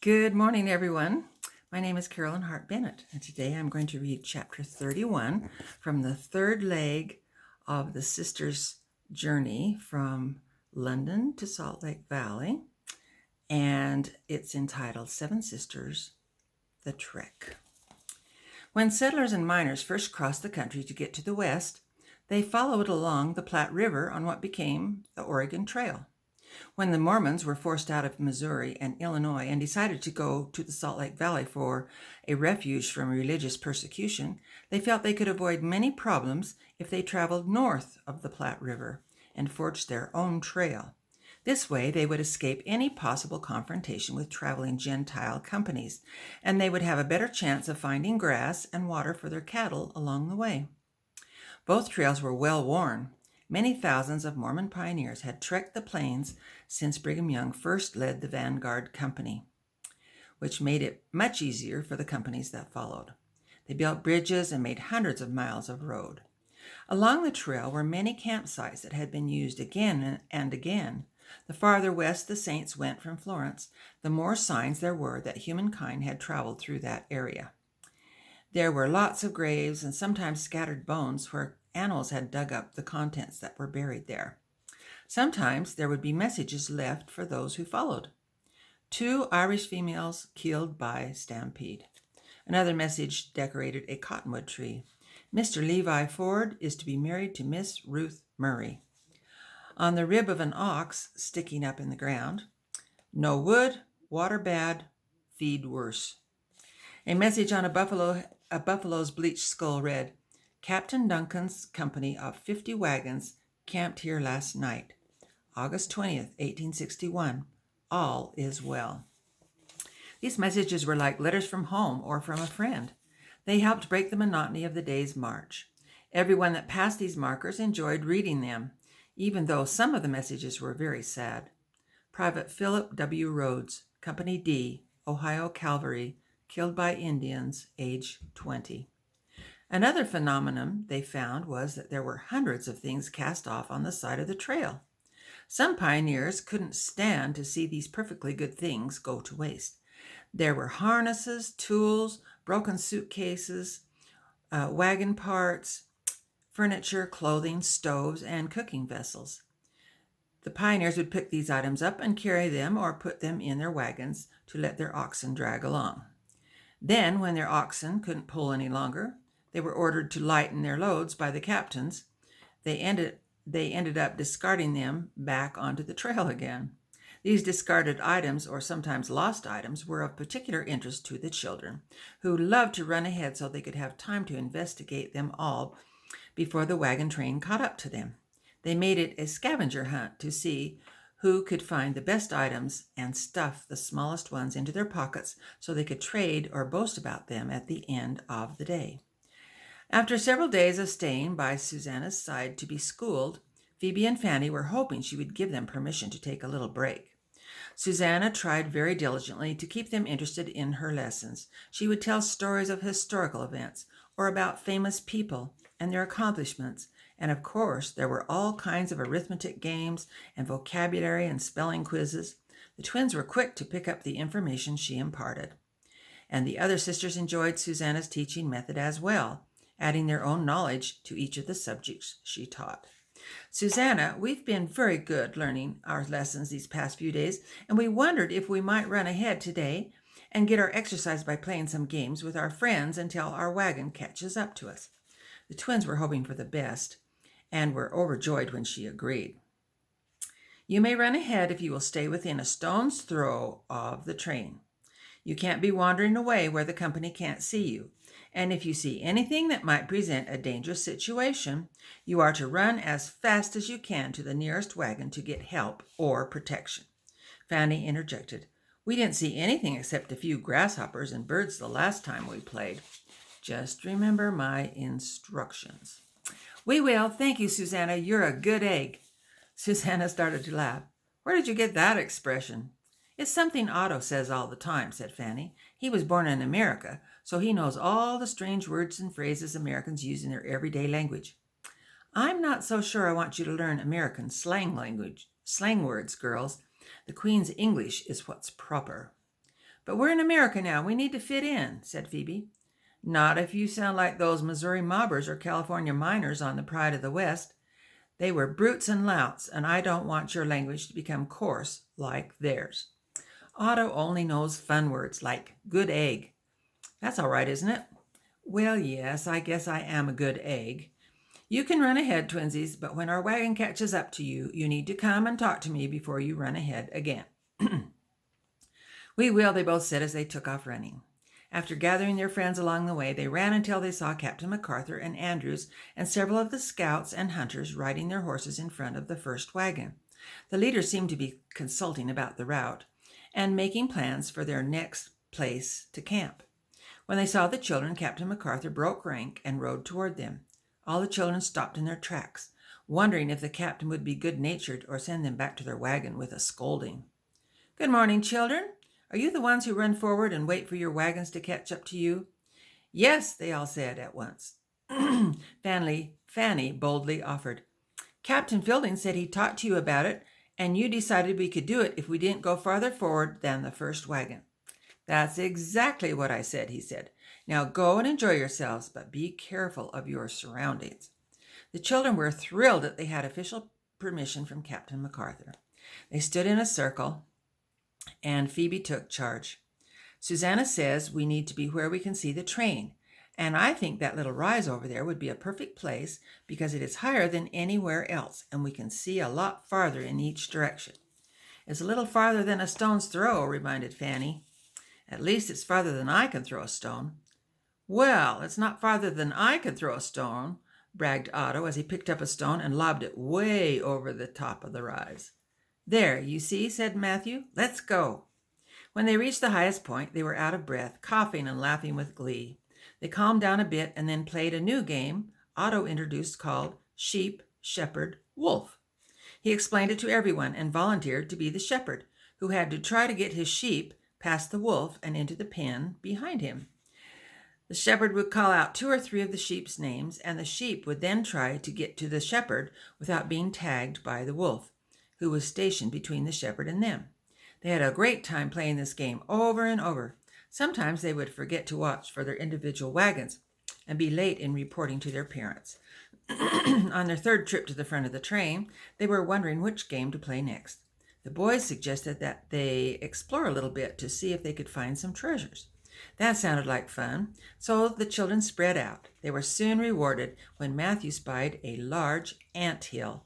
Good morning, everyone. My name is Carolyn Hart Bennett, and today I'm going to read chapter 31 from the third leg of the sisters' journey from London to Salt Lake Valley, and it's entitled Seven Sisters, the Trek. When settlers and miners first crossed the country to get to the west, they followed along the Platte River on what became the Oregon Trail. When the Mormons were forced out of Missouri and Illinois and decided to go to the Salt Lake Valley for a refuge from religious persecution, they felt they could avoid many problems if they traveled north of the Platte River and forged their own trail. This way, they would escape any possible confrontation with traveling Gentile companies, and they would have a better chance of finding grass and water for their cattle along the way. Both trails were well worn. Many thousands of Mormon pioneers had trekked the plains since Brigham Young first led the Vanguard Company, which made it much easier for the companies that followed. They built bridges and made hundreds of miles of road. Along the trail were many campsites that had been used again and again. The farther west the saints went from Florence, the more signs there were that humankind had traveled through that area. There were lots of graves and sometimes scattered bones where animals had dug up the contents that were buried there. Sometimes there would be messages left for those who followed. 2 Irish females killed by stampede. Another message decorated a cottonwood tree. Mr. Levi Ford is to be married to Miss Ruth Murray. On the rib of an ox sticking up in the ground, no wood, water bad, feed worse. A message on a buffalo's bleached skull read, Captain Duncan's company of 50 wagons camped here last night, August 20th, 1861. All is well. These messages were like letters from home or from a friend. They helped break the monotony of the day's march. Everyone that passed these markers enjoyed reading them, even though some of the messages were very sad. Private Philip W. Rhodes, Company D, Ohio Cavalry, killed by Indians, age 20. Another phenomenon they found was that there were hundreds of things cast off on the side of the trail. Some pioneers couldn't stand to see these perfectly good things go to waste. There were harnesses, tools, broken suitcases, wagon parts, furniture, clothing, stoves, and cooking vessels. The pioneers would pick these items up and carry them or put them in their wagons to let their oxen drag along. Then, when their oxen couldn't pull any longer, they were ordered to lighten their loads by the captains. They ended up discarding them back onto the trail again. These discarded items, or sometimes lost items, were of particular interest to the children, who loved to run ahead so they could have time to investigate them all before the wagon train caught up to them. They made it a scavenger hunt to see who could find the best items and stuff the smallest ones into their pockets so they could trade or boast about them at the end of the day. After several days of staying by Susanna's side to be schooled, Phoebe and Fanny were hoping she would give them permission to take a little break. Susanna tried very diligently to keep them interested in her lessons. She would tell stories of historical events or about famous people and their accomplishments, and of course there were all kinds of arithmetic games and vocabulary and spelling quizzes. The twins were quick to pick up the information she imparted. And the other sisters enjoyed Susanna's teaching method as well, adding their own knowledge to each of the subjects she taught. Susanna, we've been very good learning our lessons these past few days, and we wondered if we might run ahead today and get our exercise by playing some games with our friends until our wagon catches up to us. The twins were hoping for the best and were overjoyed when she agreed. You may run ahead if you will stay within a stone's throw of the train. You can't be wandering away where the company can't see you. And if you see anything that might present a dangerous situation, you are to run as fast as you can to the nearest wagon to get help or protection. Fanny interjected. We didn't see anything except a few grasshoppers and birds the last time we played. Just remember my instructions. We will. Thank you, Susanna. You're a good egg. Susanna started to laugh. Where did you get that expression? It's something Otto says all the time, said Fanny. He was born in America, so he knows all the strange words and phrases Americans use in their everyday language. I'm not so sure I want you to learn American slang words, girls. The Queen's English is what's proper. But we're in America now. We need to fit in, said Phoebe. Not if you sound like those Missouri mobbers or California miners on the Pride of the West. They were brutes and louts, and I don't want your language to become coarse like theirs. Otto only knows fun words like good egg. That's all right, isn't it? Well, yes, I guess I am a good egg. You can run ahead, twinsies, but when our wagon catches up to you, you need to come and talk to me before you run ahead again. We will, they both said as they took off running. After gathering their friends along the way, they ran until they saw Captain MacArthur and Andrews and several of the scouts and hunters riding their horses in front of the first wagon. The leaders seemed to be consulting about the route and making plans for their next place to camp. When they saw the children, Captain MacArthur broke rank and rode toward them. All the children stopped in their tracks, wondering if the captain would be good-natured or send them back to their wagon with a scolding. Good morning, children. Are you the ones who run forward and wait for your wagons to catch up to you? Yes, they all said at once. Fanny boldly offered. Captain Fielding said he talked to you about it, and you decided we could do it if we didn't go farther forward than the first wagon. That's exactly what I said, he said. Now go and enjoy yourselves, but be careful of your surroundings. The children were thrilled that they had official permission from Captain MacArthur. They stood in a circle, and Phoebe took charge. Susanna says we need to be where we can see the train, and I think that little rise over there would be a perfect place because it is higher than anywhere else, and we can see a lot farther in each direction. It's a little farther than a stone's throw, reminded Fanny. At least it's farther than I can throw a stone. Well, it's not farther than I can throw a stone, bragged Otto as he picked up a stone and lobbed it way over the top of the rise. There, you see, said Matthew. Let's go. When they reached the highest point, they were out of breath, coughing and laughing with glee. They calmed down a bit and then played a new game Otto introduced called Sheep, Shepherd, Wolf. He explained it to everyone and volunteered to be the shepherd, who had to try to get his sheep past the wolf and into the pen behind him. The shepherd would call out 2 or 3 of the sheep's names, and the sheep would then try to get to the shepherd without being tagged by the wolf, who was stationed between the shepherd and them. They had a great time playing this game over and over. Sometimes they would forget to watch for their individual wagons and be late in reporting to their parents. On their third trip to the front of the train, they were wondering which game to play next. The boys suggested that they explore a little bit to see if they could find some treasures. That sounded like fun, so the children spread out. They were soon rewarded when Matthew spied a large ant hill.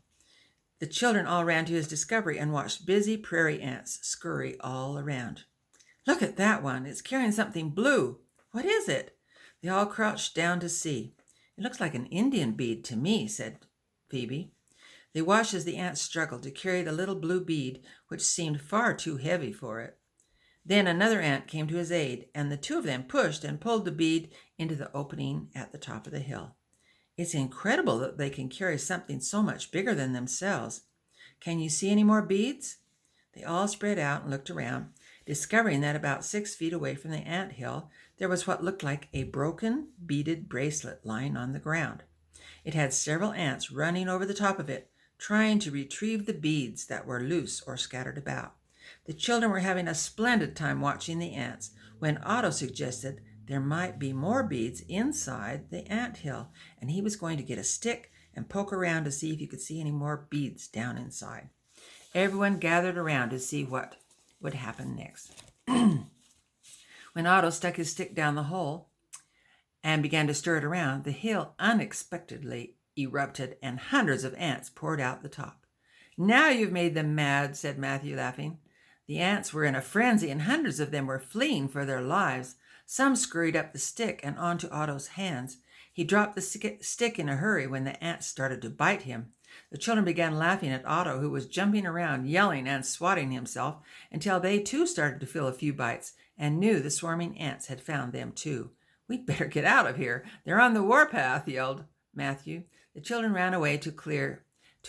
The children all ran to his discovery and watched busy prairie ants scurry all around. Look at that one. It's carrying something blue. What is it? They all crouched down to see. It looks like an Indian bead to me, said Phoebe. They watched as the ant struggled to carry the little blue bead, which seemed far too heavy for it. Then another ant came to his aid, and the 2 of them pushed and pulled the bead into the opening at the top of the hill. It's incredible that they can carry something so much bigger than themselves. Can you see any more beads? They all spread out and looked around, discovering that about 6 feet away from the ant hill, there was what looked like a broken beaded bracelet lying on the ground. It had several ants running over the top of it, trying to retrieve the beads that were loose or scattered about. The children were having a splendid time watching the ants when Otto suggested there might be more beads inside the ant hill, and he was going to get a stick and poke around to see if he could see any more beads down inside. Everyone gathered around to see what would happen next. When Otto stuck his stick down the hole and began to stir it around, the hill unexpectedly erupted and hundreds of ants poured out the top. Now you've made them mad, said Matthew, laughing. The ants were in a frenzy, and hundreds of them were fleeing for their lives. Some scurried up the stick and onto Otto's hands. He dropped the stick in a hurry when the ants started to bite him. The children began laughing at Otto, who was jumping around, yelling and swatting himself, until they too started to feel a few bites and knew the swarming ants had found them too. We'd better get out of here. They're on the warpath, yelled Matthew. The children ran away to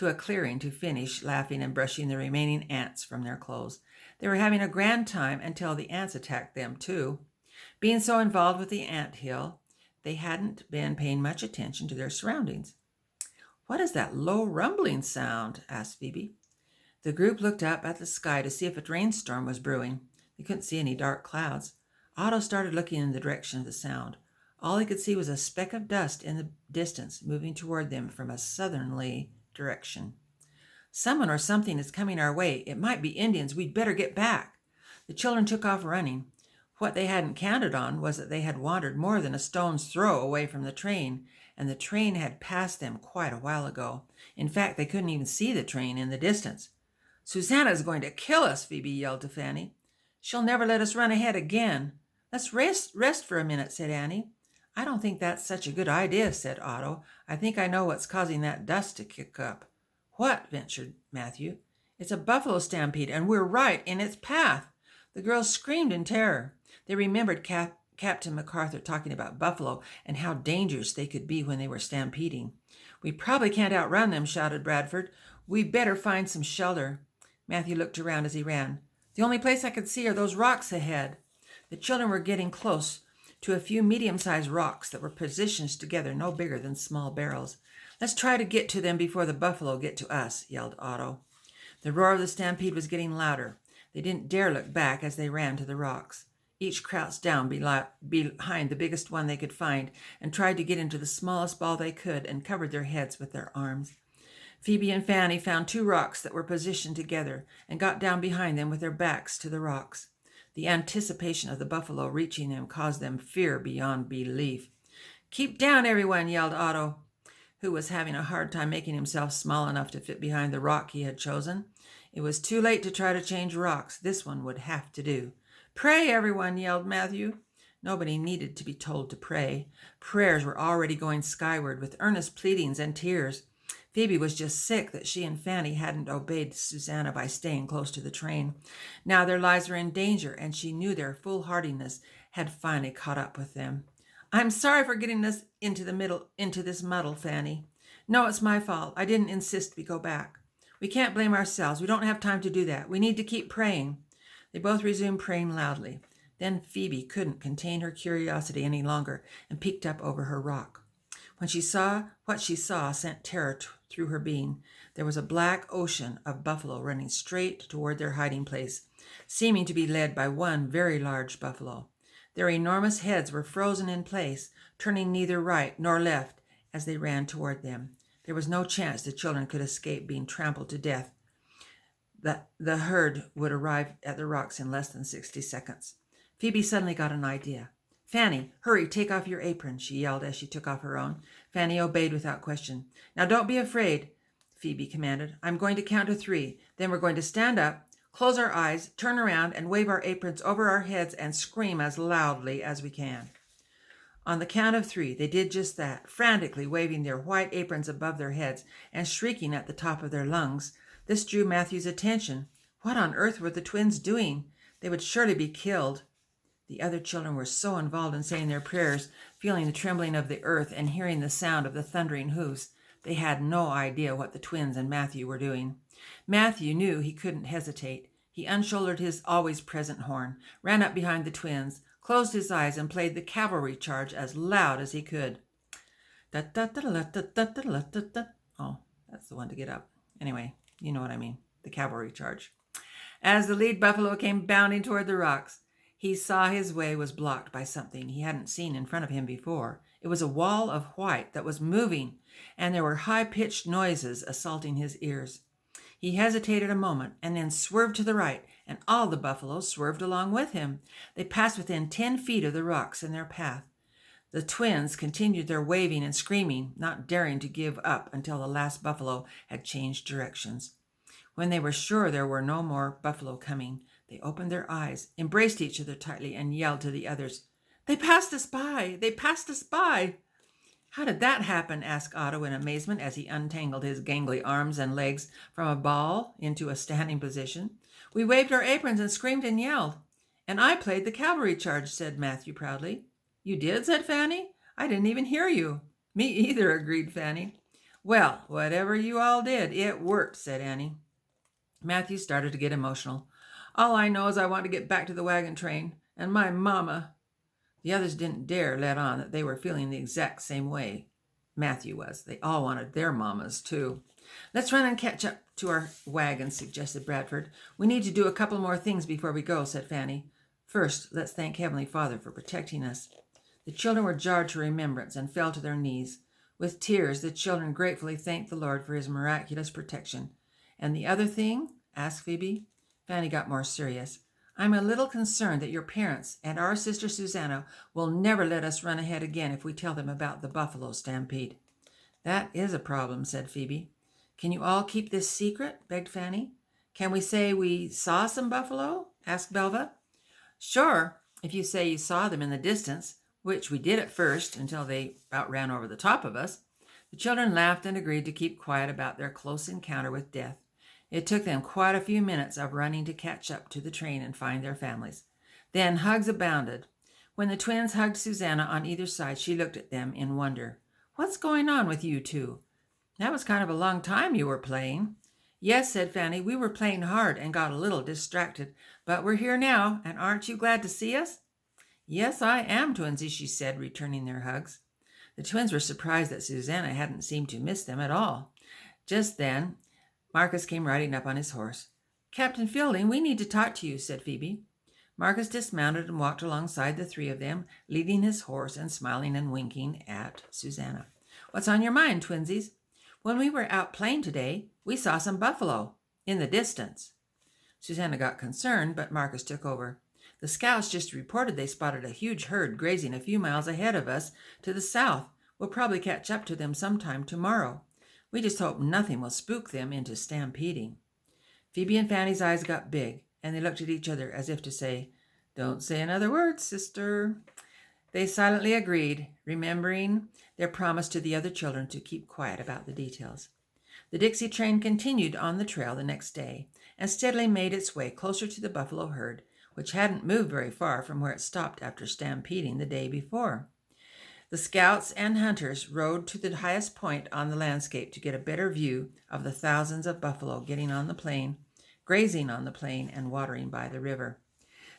a clearing to finish laughing and brushing the remaining ants from their clothes. They were having a grand time until the ants attacked them too. Being so involved with the ant hill, they hadn't been paying much attention to their surroundings. What is that low rumbling sound? Asked Phoebe. The group looked up at the sky to see if a rainstorm was brewing. They couldn't see any dark clouds. Otto started looking in the direction of the sound. All he could see was a speck of dust in the distance, moving toward them from a southerly direction. Someone or something is coming our way. It might be Indians. We'd better get back. The children took off running. What they hadn't counted on was that they had wandered more than a stone's throw away from the train, and the train had passed them quite a while ago. In fact, they couldn't even see the train in the distance. "Susanna's going to kill us," Phoebe yelled to Fanny. "She'll never let us run ahead again." "Let's rest for a minute," said Annie. "I don't think that's such a good idea," said Otto. "I think I know what's causing that dust to kick up." "What?" ventured Matthew. "It's a buffalo stampede, and we're right in its path." The girls screamed in terror. They remembered Captain MacArthur talking about buffalo and how dangerous they could be when they were stampeding. "We probably can't outrun them," shouted Bradford. "We better find some shelter." Matthew looked around as he ran. "The only place I could see are those rocks ahead." The children were getting close to a few medium-sized rocks that were positioned together no bigger than small barrels. "Let's try to get to them before the buffalo get to us," yelled Otto. The roar of the stampede was getting louder. They didn't dare look back as they ran to the rocks. Each crouched down behind the biggest one they could find and tried to get into the smallest ball they could and covered their heads with their arms. Phoebe and Fanny found two rocks that were positioned together and got down behind them with their backs to the rocks. The anticipation of the buffalo reaching them caused them fear beyond belief. "Keep down, everyone," yelled Otto, who was having a hard time making himself small enough to fit behind the rock he had chosen. It was too late to try to change rocks. This one would have to do. "Pray, everyone," yelled Matthew. Nobody needed to be told to pray. Prayers were already going skyward with earnest pleadings and tears. Phoebe was just sick that she and Fanny hadn't obeyed Susanna by staying close to the train. Now their lives were in danger, and she knew their foolhardiness had finally caught up with them. "I'm sorry for getting us into this muddle, Fanny. No, it's my fault. I didn't insist we go back. We can't blame ourselves. We don't have time to do that. We need to keep praying." They both resumed praying loudly. Then Phoebe couldn't contain her curiosity any longer and peeked up over her rock. What she saw sent terror through her being. There was a black ocean of buffalo running straight toward their hiding place, seeming to be led by one very large buffalo. Their enormous heads were frozen in place, turning neither right nor left as they ran toward them. There was no chance the children could escape being trampled to death. The herd would arrive at the rocks in less than 60 seconds. Phoebe suddenly got an idea. "Fanny, hurry, take off your apron," she yelled as she took off her own. Fanny obeyed without question. "Now don't be afraid," Phoebe commanded. "I'm going to count to 3. Then we're going to stand up, close our eyes, turn around, and wave our aprons over our heads and scream as loudly as we can." On the count of 3, they did just that, frantically waving their white aprons above their heads and shrieking at the top of their lungs. This drew Matthew's attention. What on earth were the twins doing? They would surely be killed. The other children were so involved in saying their prayers, feeling the trembling of the earth and hearing the sound of the thundering hoofs. They had no idea what the twins and Matthew were doing. Matthew knew he couldn't hesitate. He unshouldered his always present horn, ran up behind the twins, closed his eyes, and played the cavalry charge as loud as he could. Oh, that's the one to get up. Anyway, you know what I mean, the cavalry charge. As the lead buffalo came bounding toward the rocks, he saw his way was blocked by something he hadn't seen in front of him before. It was a wall of white that was moving, and there were high-pitched noises assaulting his ears. He hesitated a moment and then swerved to the right, and all the buffaloes swerved along with him. They passed within 10 feet of the rocks in their path. The twins continued their waving and screaming, not daring to give up until the last buffalo had changed directions. When they were sure there were no more buffalo coming, they opened their eyes, embraced each other tightly, and yelled to the others, "They passed us by! They passed us by!" "How did that happen?" asked Otto in amazement as he untangled his gangly arms and legs from a ball into a standing position. "We waved our aprons and screamed and yelled." "And I played the cavalry charge," said Matthew proudly. "You did?" said Fanny. "I didn't even hear you." "Me either," agreed Fanny. "Well, whatever you all did, it worked," said Annie. Matthew started to get emotional. "All I know is I want to get back to the wagon train, and my mama." The others didn't dare let on that they were feeling the exact same way Matthew was. They all wanted their mamas, too. Let's run and catch up to our wagon, suggested Bradford. We need to do a couple more things before we go, said Fanny. First, let's thank Heavenly Father for protecting us. The children were jarred to remembrance and fell to their knees. With tears, the children gratefully thanked the Lord for his miraculous protection. And the other thing? Asked Phoebe. Fanny got more serious. I'm a little concerned that your parents and our sister Susanna will never let us run ahead again if we tell them about the buffalo stampede. That is a problem, said Phoebe. Can you all keep this secret? Begged Fanny. Can we say we saw some buffalo? Asked Belva. Sure, if you say you saw them in the distance, which we did at first until they about ran over the top of us. The children laughed and agreed to keep quiet about their close encounter with death. It took them quite a few minutes of running to catch up to the train and find their families. Then hugs abounded. When the twins hugged Susanna on either side, she looked at them in wonder. What's going on with you two? That was kind of a long time you were playing. Yes, said Fanny, we were playing hard and got a little distracted, but we're here now, and aren't you glad to see us? Yes, I am, Twinsy, she said, returning their hugs. The twins were surprised that Susanna hadn't seemed to miss them at all. Just then, Marcus came riding up on his horse. Captain Fielding, we need to talk to you, said Phoebe. Marcus dismounted and walked alongside the three of them, leading his horse and smiling and winking at Susanna. What's on your mind, twinsies? When we were out playing today, we saw some buffalo in the distance. Susanna got concerned, but Marcus took over. The scouts just reported they spotted a huge herd grazing a few miles ahead of us to the south. We'll probably catch up to them sometime tomorrow. We just hope nothing will spook them into stampeding. Phoebe and Fanny's eyes got big, and they looked at each other as if to say, Don't say another word, sister. They silently agreed, remembering their promise to the other children to keep quiet about the details. The Dixie train continued on the trail the next day, and steadily made its way closer to the buffalo herd, which hadn't moved very far from where it stopped after stampeding the day before. The scouts and hunters rode to the highest point on the landscape to get a better view of the thousands of buffalo getting on the plain, grazing on the plain, and watering by the river.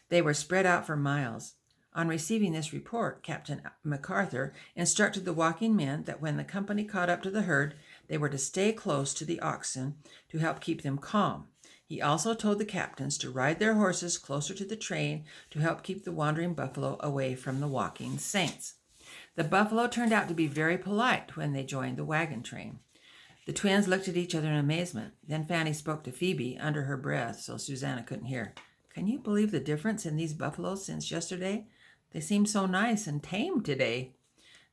They were spread out for miles. On receiving this report, Captain MacArthur instructed the walking men that when the company caught up to the herd, they were to stay close to the oxen to help keep them calm. He also told the captains to ride their horses closer to the train to help keep the wandering buffalo away from the walking saints. The buffalo turned out to be very polite when they joined the wagon train. The twins looked at each other in amazement. Then Fanny spoke to Phoebe under her breath so Susanna couldn't hear. Can you believe the difference in these buffaloes since yesterday? They seem so nice and tame today.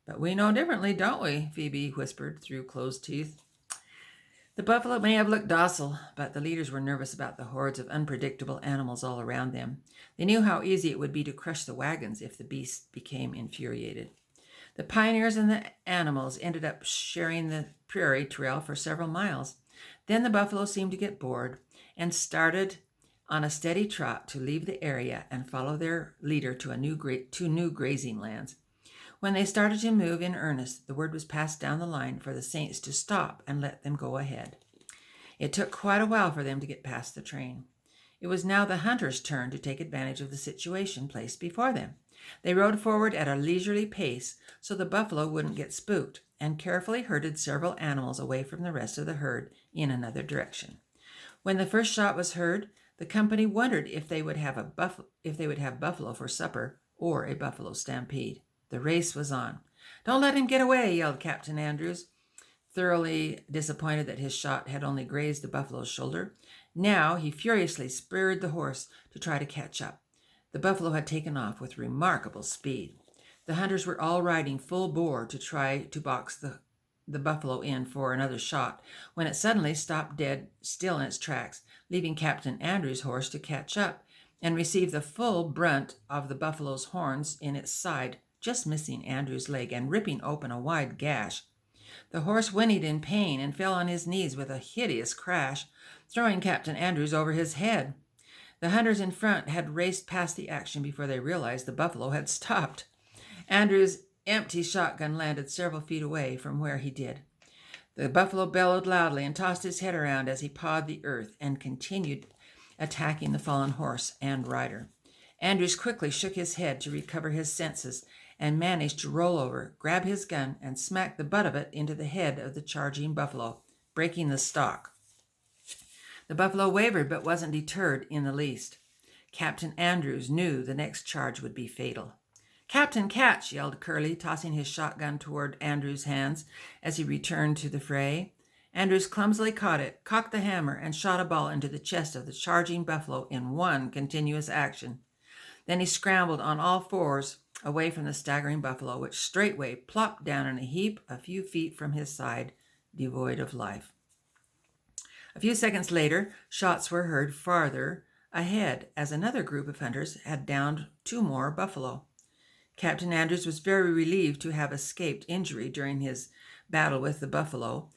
But we know differently, don't we? Phoebe whispered through closed teeth. The buffalo may have looked docile, but the leaders were nervous about the hordes of unpredictable animals all around them. They knew how easy it would be to crush the wagons if the beasts became infuriated. The pioneers and the animals ended up sharing the prairie trail for several miles. Then the buffalo seemed to get bored and started on a steady trot to leave the area and follow their leader to new grazing lands. When they started to move in earnest, the word was passed down the line for the saints to stop and let them go ahead. It took quite a while for them to get past the train. It was now the hunters' turn to take advantage of the situation placed before them. They rode forward at a leisurely pace so the buffalo wouldn't get spooked, and carefully herded several animals away from the rest of the herd in another direction. When the first shot was heard, the company wondered if they would have buffalo for supper or a buffalo stampede. The race was on. Don't let him get away, yelled Captain Andrews, thoroughly disappointed that his shot had only grazed the buffalo's shoulder. Now he furiously spurred the horse to try to catch up. The buffalo had taken off with remarkable speed. The hunters were all riding full bore to try to box the buffalo in for another shot, when it suddenly stopped dead still in its tracks, leaving Captain Andrews' horse to catch up and receive the full brunt of the buffalo's horns in its side, just missing Andrews' leg and ripping open a wide gash. The horse whinnied in pain and fell on his knees with a hideous crash, throwing Captain Andrews over his head. The hunters in front had raced past the action before they realized the buffalo had stopped. Andrews' empty shotgun landed several feet away from where he did. The buffalo bellowed loudly and tossed his head around as he pawed the earth and continued attacking the fallen horse and rider. Andrews quickly shook his head to recover his senses and managed to roll over, grab his gun, and smack the butt of it into the head of the charging buffalo, breaking the stalk. The buffalo wavered but wasn't deterred in the least. Captain Andrews knew the next charge would be fatal. "Captain, catch!" yelled Curly, tossing his shotgun toward Andrews' hands as he returned to the fray. Andrews clumsily caught it, cocked the hammer, and shot a ball into the chest of the charging buffalo in one continuous action. Then he scrambled on all fours away from the staggering buffalo, which straightway plopped down in a heap a few feet from his side, devoid of life. A few seconds later, shots were heard farther ahead as another group of hunters had downed 2 more buffalo. Captain Andrews was very relieved to have escaped injury during his battle with the buffalo,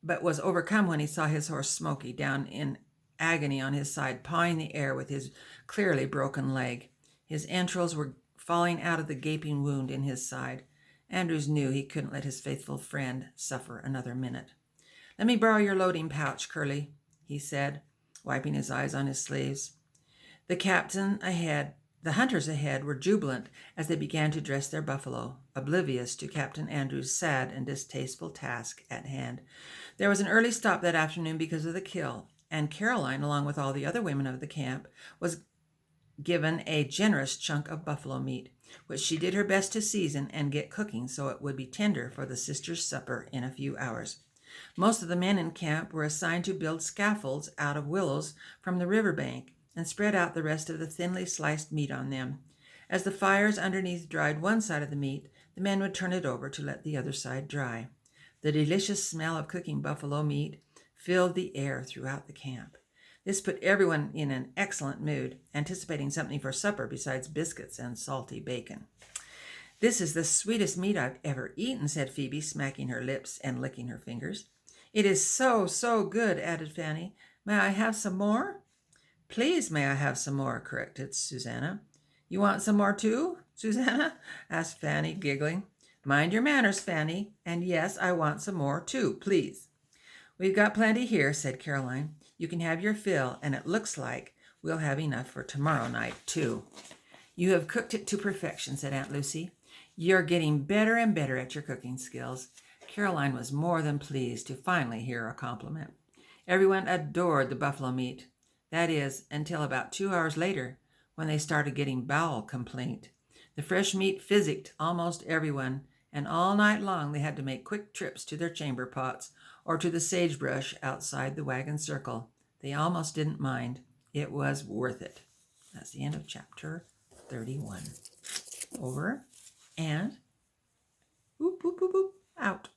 but was overcome when he saw his horse Smoky down in agony on his side, pawing the air with his clearly broken leg. His entrails were falling out of the gaping wound in his side. Andrews knew he couldn't let his faithful friend suffer another minute. "Let me borrow your loading pouch, Curly," he said, wiping his eyes on his sleeves. The hunters ahead were jubilant as they began to dress their buffalo, oblivious to Captain Andrews' sad and distasteful task at hand. There was an early stop that afternoon because of the kill, and Caroline, along with all the other women of the camp, was given a generous chunk of buffalo meat, which she did her best to season and get cooking so it would be tender for the sisters' supper in a few hours. Most of the men in camp were assigned to build scaffolds out of willows from the river bank and spread out the rest of the thinly sliced meat on them. As the fires underneath dried one side of the meat, the men would turn it over to let the other side dry. The delicious smell of cooking buffalo meat filled the air throughout the camp. This put everyone in an excellent mood, anticipating something for supper besides biscuits and salty bacon. "This is the sweetest meat I've ever eaten," said Phoebe, smacking her lips and licking her fingers. "It is so, so good," added Fanny. "May I have some more?" "Please, may I have some more," corrected Susanna. "You want some more too, Susanna?" asked Fanny, giggling. "Mind your manners, Fanny. And yes, I want some more too, please." "We've got plenty here," said Caroline. "You can have your fill, and it looks like we'll have enough for tomorrow night too." "You have cooked it to perfection," said Aunt Lucy. "You're getting better and better at your cooking skills." Caroline was more than pleased to finally hear a compliment. Everyone adored the buffalo meat. That is, until about 2 hours later, when they started getting bowel complaint. The fresh meat physicked almost everyone, and all night long they had to make quick trips to their chamber pots or to the sagebrush outside the wagon circle. They almost didn't mind. It was worth it. That's the end of chapter 31. Over and whoop, whoop, whoop, whoop, out.